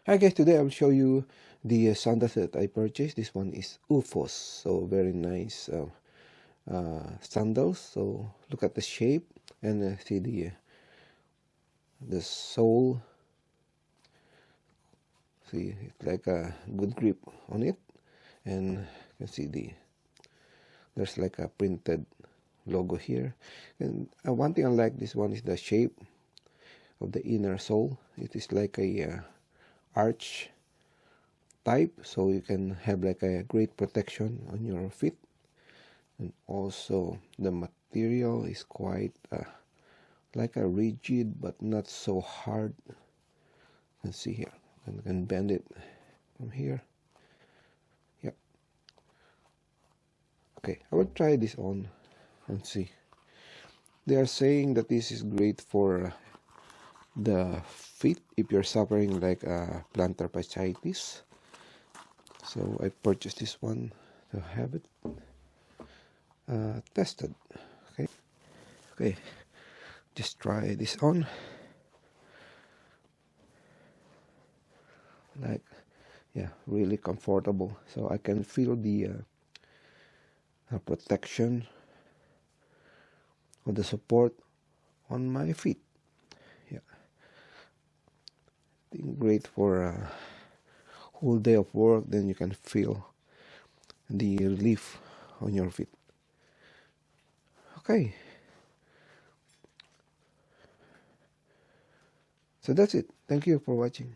Hi guys, today I'll show you the sandals that I purchased. This one is Oofos, so very nice sandals. So look at the shape and see the sole. See, it's like a good grip on it, and you can see there's like a printed logo here. And one thing I like this one is the shape of the inner sole. It is like a arch type, so you can have like a great protection on your feet. And also the material is quite like a rigid but not so hard. You can see here, and can bend it from here. Yep. Okay, I will try this on and see. They are saying that this is great for the feet if you're suffering like plantar fasciitis. So I purchased this one to have it tested. Okay, just try this on. Like, yeah, really comfortable. So I can feel the protection or the support on my feet. Yeah, I think great for a whole day of work. Then you can feel the relief on your feet. Okay, so that's it. Thank you for watching.